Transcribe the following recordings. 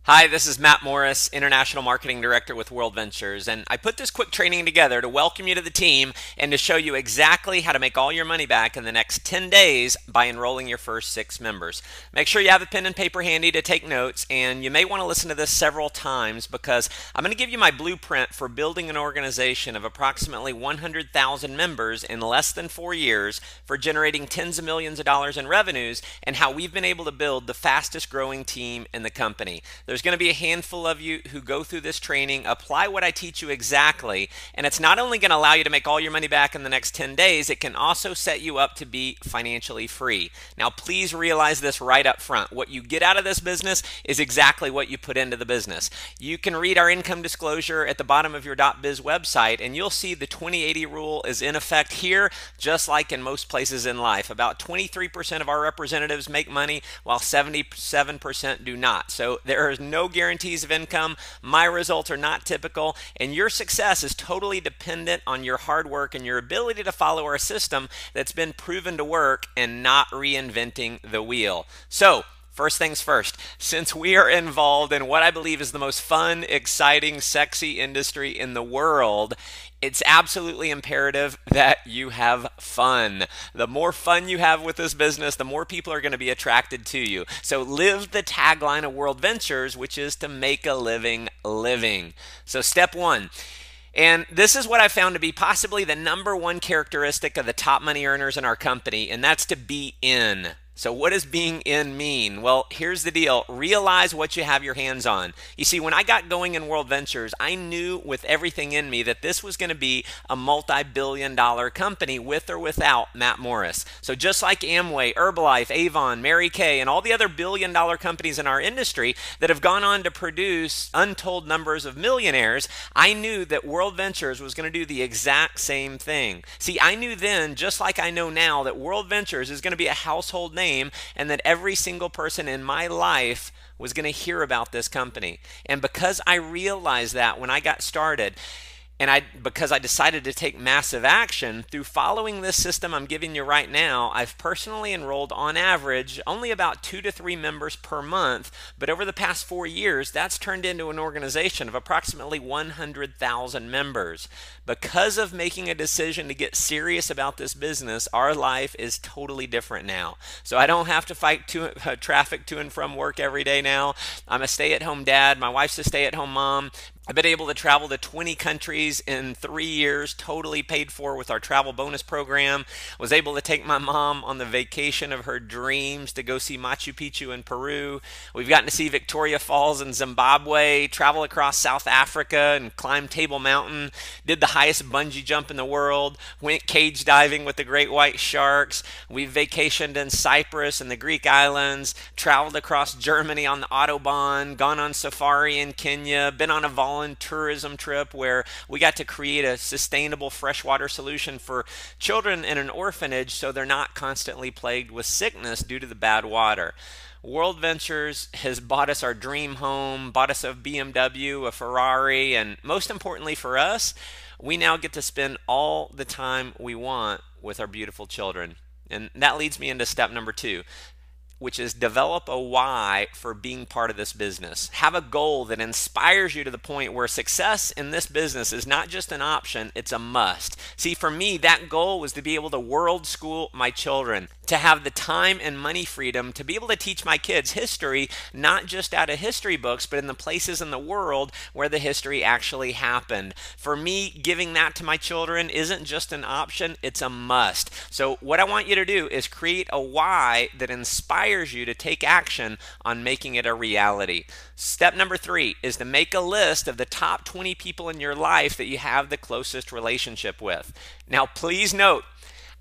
Hi, this is Matt Morris, International Marketing Director with World Ventures, and I put this quick training together to welcome you to the team and to show you exactly how to make all your money back in the next 10 days by enrolling your first 6 members. Make sure you have a pen and paper handy to take notes, and you may want to listen to this several times because I'm going to give you my blueprint for building an organization of approximately 100,000 members in less than 4 years for generating tens of millions of dollars in revenues and how we've been able to build the fastest growing team in the company. There's going to be a handful of you who go through this training, apply what I teach you exactly, and it's not only going to allow you to make all your money back in the next 10 days, it can also set you up to be financially free. Now, please realize this right up front. What you get out of this business is exactly what you put into the business. You can read our income disclosure at the bottom of your .biz website, and you'll see the 20/80 rule is in effect here, just like in most places in life. About 23% of our representatives make money, while 77% do not. So there is no guarantees of income. My results are not typical, and your success is totally dependent on your hard work and your ability to follow our system that's been proven to work and not reinventing the wheel. So, first things first, since we are involved in what I believe is the most fun, exciting, sexy industry in the world, it's absolutely imperative that you have fun. The more fun you have with this business, the more people are going to be attracted to you. So live the tagline of World Ventures, which is to make a living living. So step one. And this is what I found to be possibly the #1 characteristic of the top money earners in our company, and that's to be in. So what does being in mean? Well, here's the deal. Realize what you have your hands on. You see, when I got going in World Ventures, I knew with everything in me that this was going to be a multi-billion-dollar company with or without Matt Morris. So just like Amway, Herbalife, Avon, Mary Kay, and all the other billion-dollar companies in our industry that have gone on to produce untold numbers of millionaires, I knew that World Ventures was going to do the exact same thing. See, I knew then, just like I know now, that World Ventures is going to be a household name, and that every single person in my life was going to hear about this company. And because I realized that when I got started, and because I decided to take massive action through following this system I'm giving you right now, I've personally enrolled on average only about 2 to 3 members per month, but over the past 4 years, that's turned into an organization of approximately 100,000 members. Because of making a decision to get serious about this business, our life is totally different now. So I don't have to fight traffic to and from work every day now. I'm a stay-at-home dad. My wife's a stay-at-home mom. I've been able to travel to 20 countries in 3 years, totally paid for with our travel bonus program. Was able to take my mom on the vacation of her dreams to go see Machu Picchu in Peru. We've gotten to see Victoria Falls in Zimbabwe, travel across South Africa and climb Table Mountain, did the highest bungee jump in the world, went cage diving with the great white sharks. We've vacationed in Cyprus and the Greek islands, traveled across Germany on the Autobahn, gone on safari in Kenya, been on a tourism trip where we got to create a sustainable freshwater solution for children in an orphanage so they're not constantly plagued with sickness due to the bad water. World Ventures has bought us our dream home, bought us a BMW, a Ferrari, and most importantly for us, we now get to spend all the time we want with our beautiful children. And that leads me into step number 2, which is develop a why for being part of this business. Have a goal that inspires you to the point where success in this business is not just an option, it's a must. See, for me, that goal was to be able to world school my children, to have the time and money freedom to be able to teach my kids history, not just out of history books, but in the places in the world where the history actually happened. For me, giving that to my children isn't just an option, it's a must. So what I want you to do is create a why that inspires you to take action on making it a reality. Step number 3 is to make a list of the top 20 people in your life that you have the closest relationship with. Now, please note,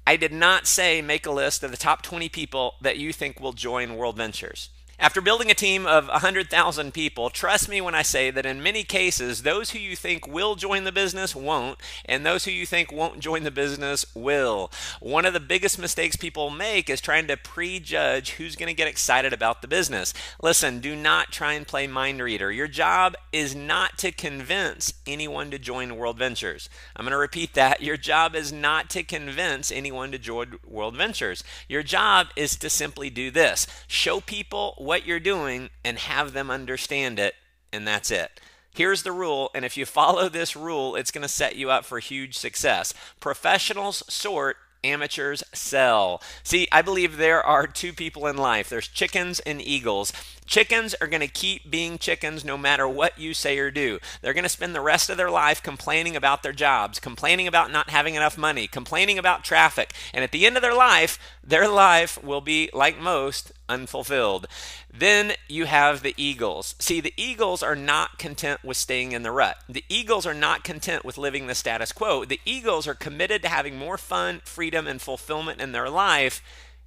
I did not say make a list of the top 20 people that you think will join World Ventures. After building a team of 100,000 people, trust me when I say that in many cases, those who you think will join the business won't, and those who you think won't join the business will. One of the biggest mistakes people make is trying to prejudge who's going to get excited about the business. Listen, do not try and play mind reader. Your job is not to convince anyone to join World Ventures. I'm going to repeat that. Your job is not to convince anyone to join World Ventures. Your job is to simply do this. Show people what you're doing and have them understand it, and that's it. Here's the rule, and if you follow this rule, it's going to set you up for huge success. Professionals sort, amateurs sell. See, I believe there are two people in life. There's chickens and eagles. Chickens are going to keep being chickens no matter what you say or do. They're going to spend the rest of their life complaining about their jobs, complaining about not having enough money, complaining about traffic. And at the end of their life will be, like most, unfulfilled. Then you have the eagles. See, the eagles are not content with staying in the rut. The eagles are not content with living the status quo. The eagles are committed to having more fun, freedom, and fulfillment in their life.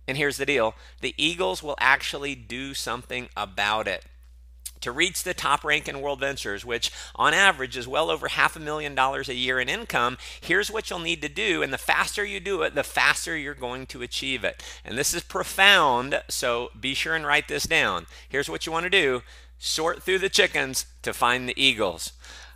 And here's the deal. The eagles will actually do something about it. To reach the top rank in World Ventures, which on average is well over $500,000 a year in income, here's what you'll need to do. And the faster you do it, the faster you're going to achieve it. And this is profound, so be sure and write this down. Here's what you want to do. Sort through the chickens to find the eagles.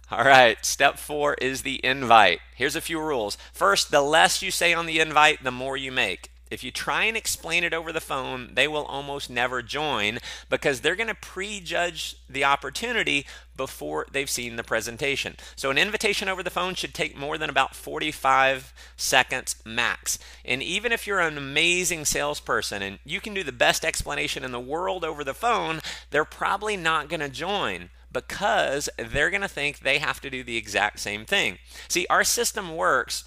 All right, step 4 is the invite. Here's a few rules. First, the less you say on the invite, the more you make. If you try and explain it over the phone, they will almost never join because they're going to prejudge the opportunity before they've seen the presentation. So an invitation over the phone should take more than about 45 seconds max. And even if you're an amazing salesperson and you can do the best explanation in the world over the phone, they're probably not going to join because they're going to think they have to do the exact same thing. See, our system works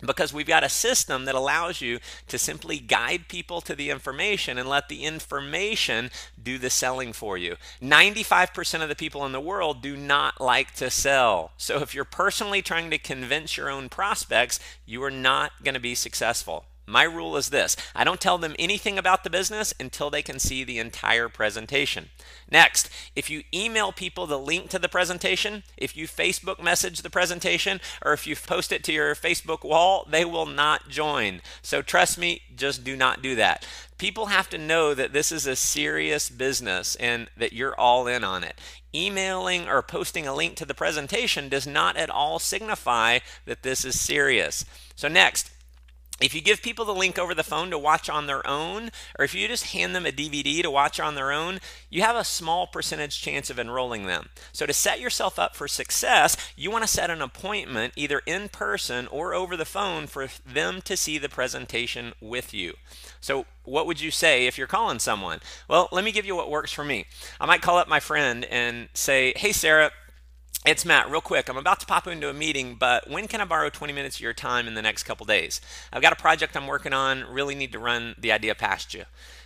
because we've got a system that allows you to simply guide people to the information and let the information do the selling for you. 95% of the people in the world do not like to sell. So if you're personally trying to convince your own prospects, you are not going to be successful. My rule is this: I don't tell them anything about the business until they can see the entire presentation. Next, if you email people the link to the presentation, if you Facebook message the presentation, or if you post it to your Facebook wall, they will not join. So trust me, just do not do that. People have to know that this is a serious business and that you're all in on it. Emailing or posting a link to the presentation does not at all signify that this is serious. So next, if you give people the link over the phone to watch on their own, or if you just hand them a DVD to watch on their own, you have a small percentage chance of enrolling them. So to set yourself up for success, you want to set an appointment either in person or over the phone for them to see the presentation with you. So what would you say if you're calling someone? Well, let me give you what works for me. I might call up my friend and say, "Hey, Sarah, it's Matt. Real quick, I'm about to pop into a meeting, but when can I borrow 20 minutes of your time in the next couple days? I've got a project I'm working on, really need to run the idea past you."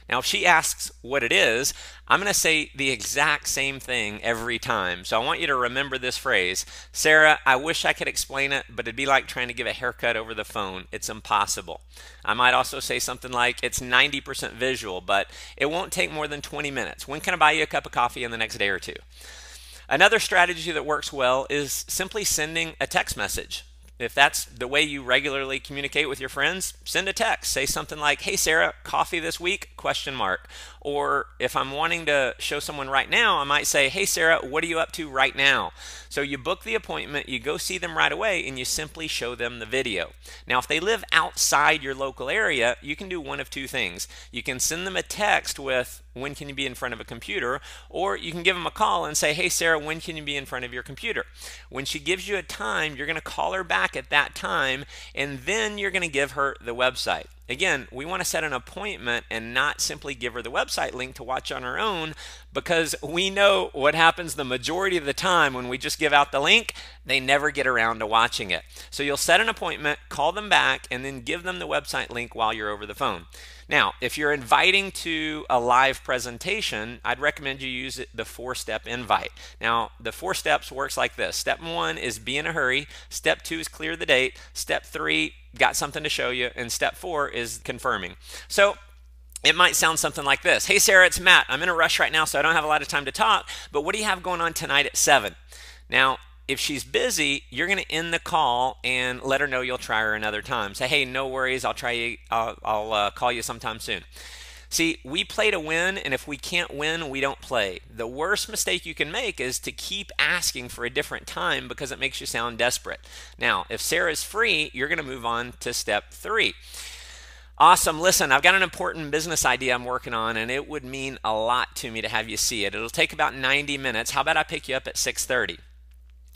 Now, if she asks what it is, I'm going to say the exact same thing every time. So I want you to remember this phrase: "Sarah, I wish I could explain it, but it'd be like trying to give a haircut over the phone. It's impossible." I might also say something like, "It's 90% visual, but it won't take more than 20 minutes. When can I buy you a cup of coffee in the next day or two?" Another strategy that works well is simply sending a text message. If that's the way you regularly communicate with your friends, send a text. Say something like, "Hey Sarah, coffee this week?" ? Or if I'm wanting to show someone right now, I might say, "Hey Sarah, what are you up to right now?" So you book the appointment, you go see them right away, and you simply show them the video. Now, if they live outside your local area, you can do one of two things. You can send them a text with, "When can you be in front of a computer?" Or you can give them a call and say, "Hey Sarah, when can you be in front of your computer?" When she gives you a time, you're going to call her back at that time, and then you're going to give her the website. Again, we want to set an appointment and not simply give her the website link to watch on her own, because we know what happens the majority of the time when we just give out the link. They never get around to watching it. So you'll set an appointment, call them back, and then give them the website link while you're over the phone. Now, if you're inviting to a live presentation, I'd recommend you use the 4-step invite. Now, the 4 steps works like this. Step 1 is be in a hurry. Step 2 is clear the date. Step 3, got something to show you. And step 4 is confirming. So it might sound something like this: "Hey Sarah, it's Matt. I'm in a rush right now, so I don't have a lot of time to talk, but what do you have going on tonight at 7? Now, if she's busy, you're going to end the call and let her know you'll try her another time. Say, "Hey, no worries. I'll call you sometime soon." See, we play to win, and if we can't win, we don't play. The worst mistake you can make is to keep asking for a different time because it makes you sound desperate. Now, if Sarah's free, you're going to move on to step 3. Awesome. Listen, I've got an important business idea I'm working on, and it would mean a lot to me to have you see it. It'll take about 90 minutes. How about I pick you up at 6:30?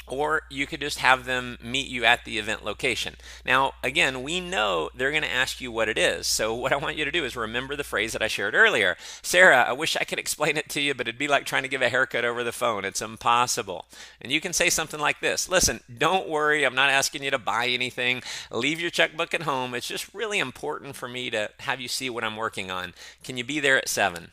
Or you could just have them meet you at the event location. Now, again, we know they're going to ask you what it is. So what I want you to do is remember the phrase that I shared earlier. Sarah, I wish I could explain it to you, but it'd be like trying to give a haircut over the phone. It's impossible. And you can say something like this. Listen, don't worry. I'm not asking you to buy anything. Leave your checkbook at home. It's just really important for me to have you see what I'm working on. Can you be there at 7?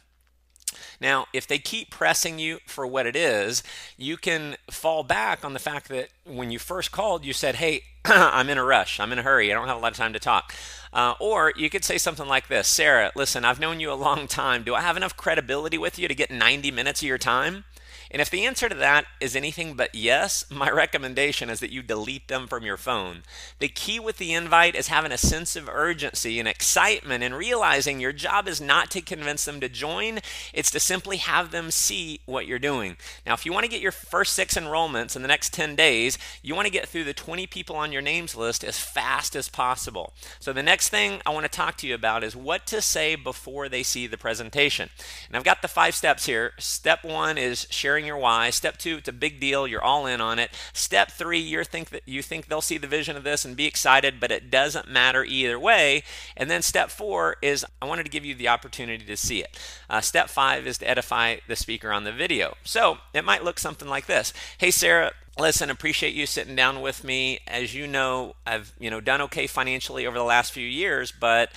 Now, if they keep pressing you for what it is, you can fall back on the fact that when you first called, you said, hey, I'm in a rush. I'm in a hurry. I don't have a lot of time to talk. Or you could say something like this. Sarah, listen, I've known you a long time. Do I have enough credibility with you to get 90 minutes of your time? And if the answer to that is anything but yes, my recommendation is that you delete them from your phone. The key with the invite is having a sense of urgency and excitement and realizing your job is not to convince them to join, it's to simply have them see what you're doing. Now, if you want to get your first 6 enrollments in the next 10 days, you want to get through the 20 people on your names list as fast as possible. So the next thing I want to talk to you about is what to say before they see the presentation. And I've got the 5 steps here. Step 1 is sharing your why. Step 2, it's a big deal. You're all in on it. Step 3, you think they'll see the vision of this and be excited, but it doesn't matter either way. And then step 4 is I wanted to give you the opportunity to see it. Step 5 is to edify the speaker on the video. So it might look something like this. Hey, Sarah, listen, appreciate you sitting down with me. As you know, I've done okay financially over the last few years, but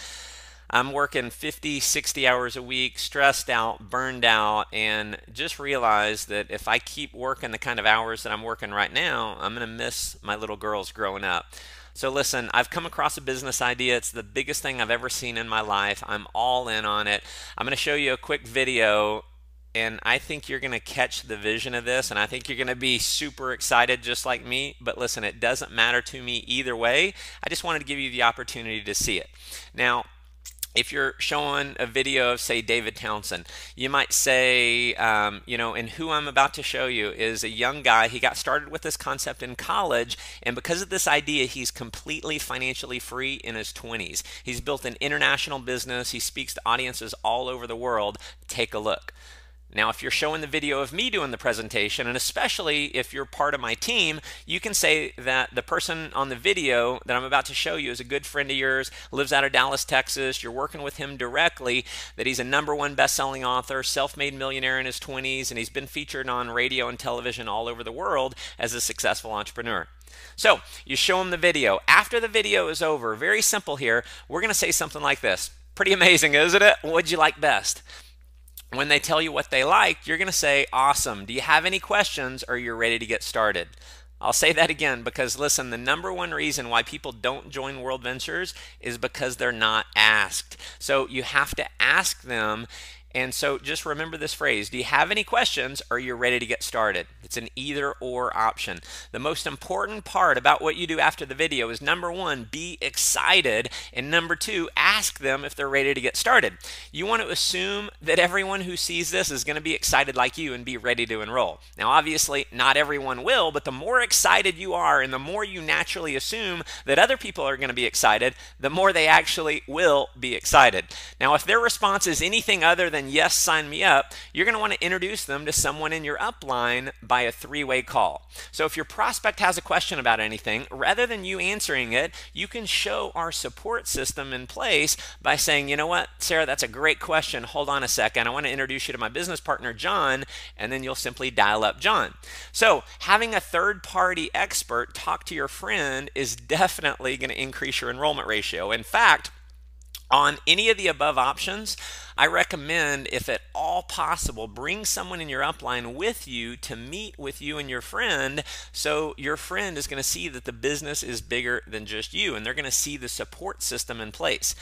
I'm working 50, 60 hours a week, stressed out, burned out, and just realized that if I keep working the kind of hours that I'm working right now, I'm going to miss my little girls growing up. So listen, I've come across a business idea. It's the biggest thing I've ever seen in my life. I'm all in on it. I'm going to show you a quick video, and I think you're going to catch the vision of this, and I think you're going to be super excited just like me. But listen, it doesn't matter to me either way. I just wanted to give you the opportunity to see it. Now, if you're showing a video of, say, David Townsend, you might say, and who I'm about to show you is a young guy. He got started with this concept in college, and because of this idea, he's completely financially free in his 20s. He's built an international business. He speaks to audiences all over the world. Take a look. Now, if you're showing the video of me doing the presentation, and especially if you're part of my team, you can say that the person on the video that I'm about to show you is a good friend of yours, lives out of Dallas, Texas. You're working with him directly, that he's a #1 best-selling author, self-made millionaire in his 20s, and he's been featured on radio and television all over the world as a successful entrepreneur. So you show him the video. After the video is over, very simple here, we're going to say something like this. Pretty amazing, isn't it? What'd you like best? When they tell you what they like, you're going to say, awesome. Do you have any questions, or you're ready to get started? I'll say that again because, listen, the #1 reason why people don't join World Ventures is because they're not asked. So you have to ask them. And so just remember this phrase. Do you have any questions, or you're ready to get started? It's an either or option. The most important part about what you do after the video is #1, be excited, and #2, ask them if they're ready to get started. You want to assume that everyone who sees this is going to be excited like you and be ready to enroll. Now, obviously, not everyone will, but the more excited you are and the more you naturally assume that other people are going to be excited, the more they actually will be excited. Now, if their response is anything other than yes, sign me up, you're going to want to introduce them to someone in your upline by a 3-way call. So if your prospect has a question about anything, rather than you answering it, you can show our support system in place by saying, you know what, Sarah, that's a great question. Hold on a second. I want to introduce you to my business partner, John, and then you'll simply dial up John. So having a third-party expert talk to your friend is definitely going to increase your enrollment ratio. In fact, on any of the above options, I recommend, if at all possible, bring someone in your upline with you to meet with you and your friend, so your friend is going to see that the business is bigger than just you, and they're going to see the support system in place.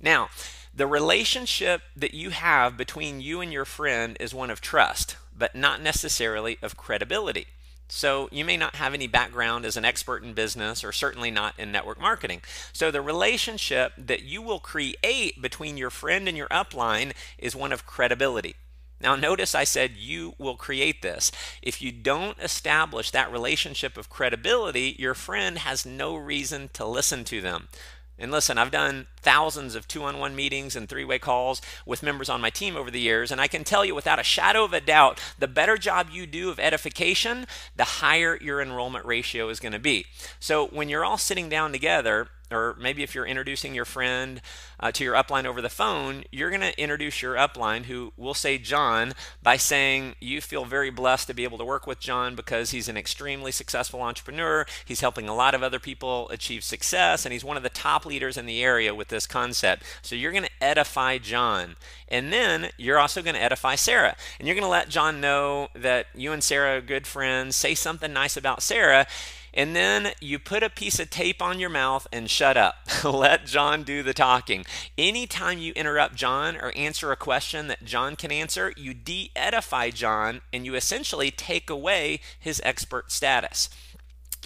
Now, the relationship that you have between you and your friend is one of trust, but not necessarily of credibility. So you may not have any background as an expert in business, or certainly not in network marketing. So the relationship that you will create between your friend and your upline is one of credibility. Now notice I said you will create this. If you don't establish that relationship of credibility, your friend has no reason to listen to them. And listen, I've done thousands of 2-on-1 meetings and 3-way calls with members on my team over the years, and I can tell you without a shadow of a doubt, the better job you do of edification, the higher your enrollment ratio is going to be. So when you're all sitting down together, or maybe if you're introducing your friend to your upline over the phone, you're going to introduce your upline, who will say John, by saying you feel very blessed to be able to work with John because he's an extremely successful entrepreneur. He's helping a lot of other people achieve success, and he's one of the top leaders in the area with this concept. So you're going to edify John. And then you're also going to edify Sarah. And you're going to let John know that you and Sarah are good friends. Say something nice about Sarah. And then you put a piece of tape on your mouth and shut up. Let John do the talking. Anytime you interrupt John or answer a question that John can answer, you de-edify John and you essentially take away his expert status.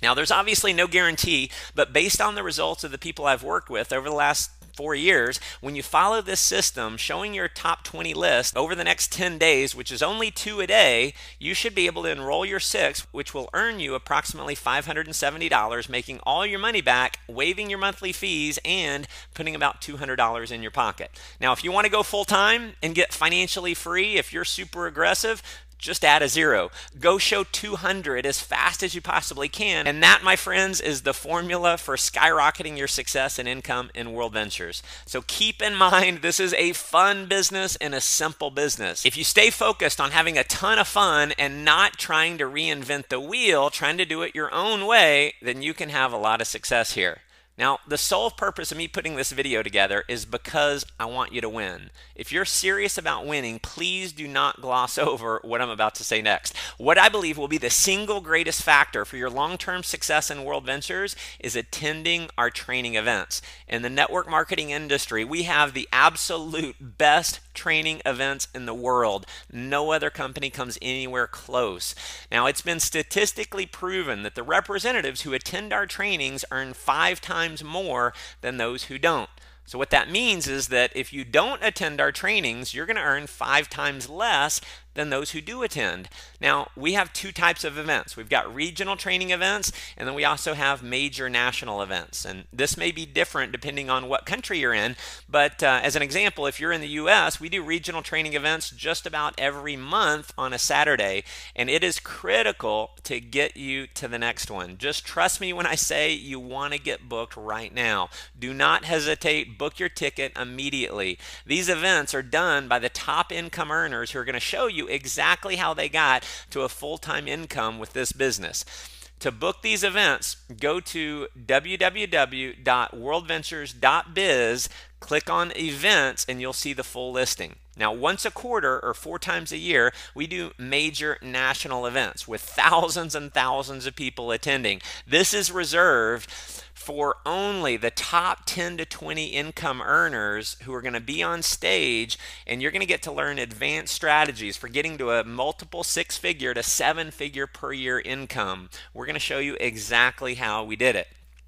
Now, there's obviously no guarantee, but based on the results of the people I've worked with over the last 4 years, when you follow this system, showing your top 20 list over the next 10 days, which is only 2 a day, you should be able to enroll your 6, which will earn you approximately $570, making all your money back, waiving your monthly fees, and putting about $200 in your pocket. Now, if you want to go full time and get financially free, if you're super aggressive, just add a 0. Go show 200 as fast as you possibly can. And that, my friends, is the formula for skyrocketing your success and income in World Ventures. So keep in mind, this is a fun business and a simple business. If you stay focused on having a ton of fun and not trying to reinvent the wheel, trying to do it your own way, then you can have a lot of success here. Now, the sole purpose of me putting this video together is because I want you to win. If you're serious about winning, please do not gloss over what I'm about to say next. What I believe will be the single greatest factor for your long-term success in World Ventures is attending our training events. In the network marketing industry, we have the absolute best training events in the world. No other company comes anywhere close. Now, it's been statistically proven that the representatives who attend our trainings earn 5 times more than those who don't. So what that means is that if you don't attend our trainings, you're going to earn 5 times less than those who do attend. Now, we have 2 types of events. We've got regional training events, and then we also have major national events. And this may be different depending on what country you're in, but as an example, if you're in the US, we do regional training events just about every month on a Saturday, and it is critical to get you to the next one. Just trust me when I say you want to get booked right now. Do not hesitate. Book your ticket immediately. These events are done by the top income earners who are going to show you exactly how they got to a full-time income with this business. To book these events, go to www.worldventures.biz, click on events, and you'll see the full listing. Now, once a quarter or 4 times a year, we do major national events with thousands and thousands of people attending. This is reserved for only the top 10 to 20 income earners who are going to be on stage, and you're going to get to learn advanced strategies for getting to a multiple 6-figure to 7-figure per year income. We're going to show you exactly how we did it.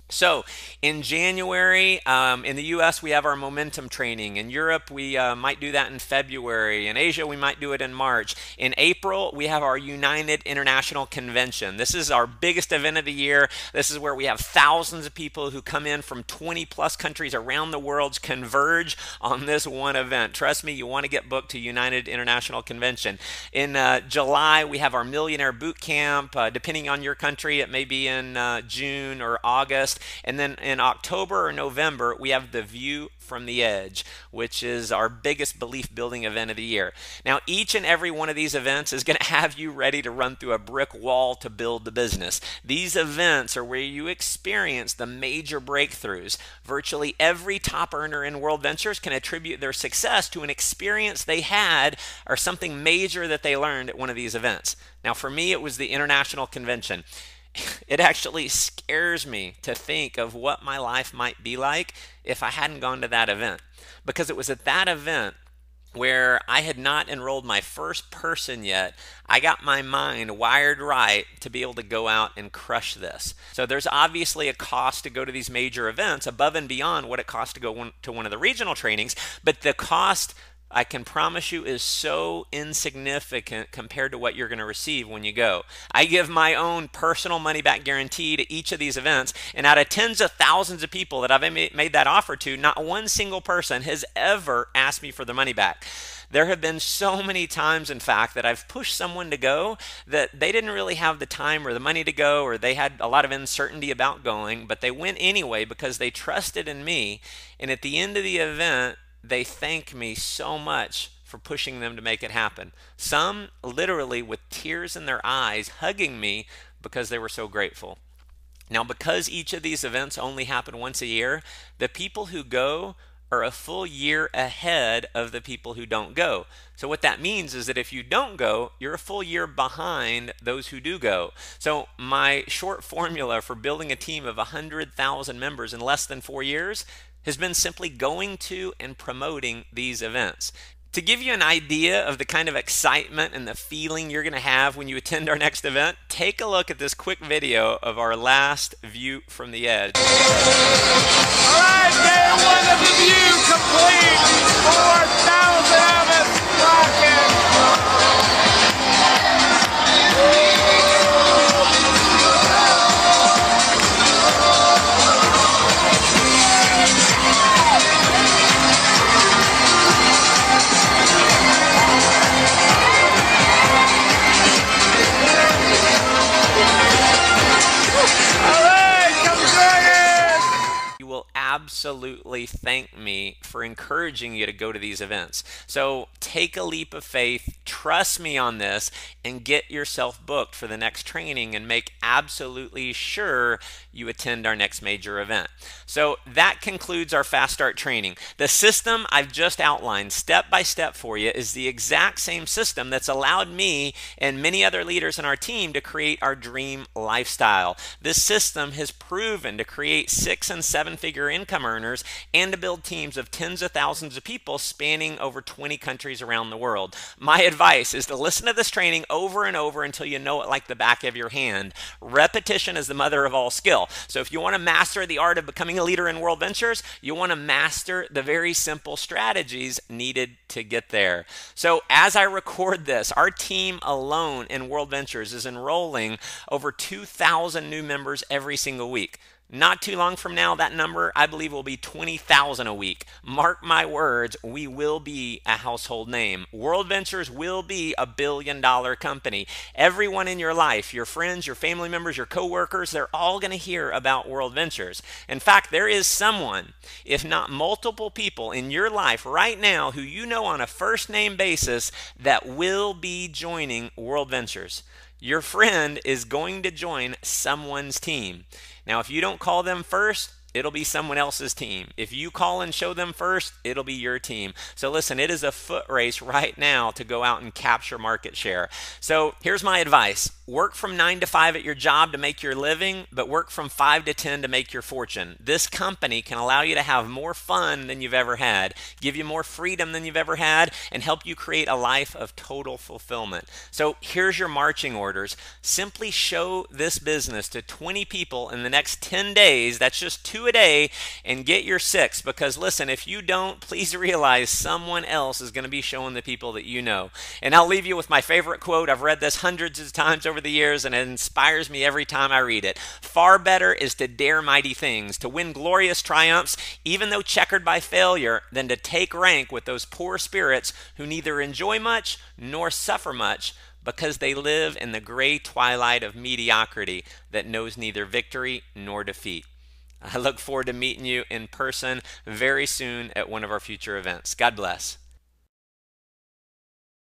So in January, in the US, we have our momentum training. In Europe, we might do that in February. In Asia, we might do it in March. In April, we have our United International Convention. This is our biggest event of the year. This is where we have thousands of people who come in from 20 plus countries around the world converge on this one event. Trust me, you want to get booked to United International Convention. In July, we have our Millionaire Boot Camp. Depending on your country, it may be in June or August. And then in October or November, we have the View from the Edge, which is our biggest belief building event of the year. Now, each and every one of these events is going to have you ready to run through a brick wall to build the business. These events are where you experience the major breakthroughs. Virtually every top earner in World Ventures can attribute their success to an experience they had or something major that they learned at one of these events. Now, for me, it was the International Convention. It actually scares me to think of what my life might be like if I hadn't gone to that event, because it was at that event where I had not enrolled my first person yet. I got my mind wired right to be able to go out and crush this. So there's obviously a cost to go to these major events above and beyond what it costs to go to one of the regional trainings, but the cost I can promise you is so insignificant compared to what you're going to receive when you go. I give my own personal money back guarantee to each of these events, and out of tens of thousands of people that I've made that offer to, not one single person has ever asked me for the money back. There have been so many times, in fact, that I've pushed someone to go that they didn't really have the time or the money to go, or they had a lot of uncertainty about going, but they went anyway because they trusted in me. And at the end of the event, they thank me so much for pushing them to make it happen. Some literally with tears in their eyes hugging me because they were so grateful. Now, because each of these events only happen once a year, the people who go are a full year ahead of the people who don't go. So what that means is that if you don't go, you're a full year behind those who do go. So my short formula for building a team of 100,000 members in less than 4 years has been simply going to and promoting these events. To give you an idea of the kind of excitement and the feeling you're going to have when you attend our next event, take a look at this quick video of our last View from the Edge. All right, day one of the View complete. 4,000 of us rocking. Absolutely thank me for encouraging you to go to these events. So take a leap of faith, trust me on this, and get yourself booked for the next training and make absolutely sure you attend our next major event. So that concludes our Fast Start training. The system I've just outlined step by step for you is the exact same system that's allowed me and many other leaders in our team to create our dream lifestyle. This system has proven to create 6- and 7-figure income earners and to build teams of tens of thousands of people spanning over 20 countries around the world. My advice is to listen to this training over and over until you know it like the back of your hand. Repetition is the mother of all skill. So if you want to master the art of becoming a leader in World Ventures, you want to master the very simple strategies needed to get there. So as I record this, our team alone in World Ventures is enrolling over 2,000 new members every single week. Not too long from now, that number, I believe, will be 20,000 a week. Mark my words, we will be a household name. World Ventures will be a billion-dollar company. Everyone in your life, your friends, your family members, your coworkers, they're all going to hear about World Ventures. In fact, there is someone, if not multiple people in your life right now who you know on a first-name basis that will be joining World Ventures. Your friend is going to join someone's team. Now, if you don't call them first, it'll be someone else's team. If you call and show them first, it'll be your team. So listen, it is a foot race right now to go out and capture market share. So here's my advice. Work from 9 to 5 at your job to make your living, but work from 5 to 10 to make your fortune. This company can allow you to have more fun than you've ever had, give you more freedom than you've ever had, and help you create a life of total fulfillment. So here's your marching orders. Simply show this business to 20 people in the next 10 days. That's just 2 a day, and get your 6, because listen, if you don't, please realize someone else is going to be showing the people that you know. And I'll leave you with my favorite quote. I've read this hundreds of times over the years, and it inspires me every time I read it. Far better is to dare mighty things, to win glorious triumphs, even though checkered by failure, than to take rank with those poor spirits who neither enjoy much nor suffer much, because they live in the gray twilight of mediocrity that knows neither victory nor defeat. I look forward to meeting you in person very soon at one of our future events. God bless.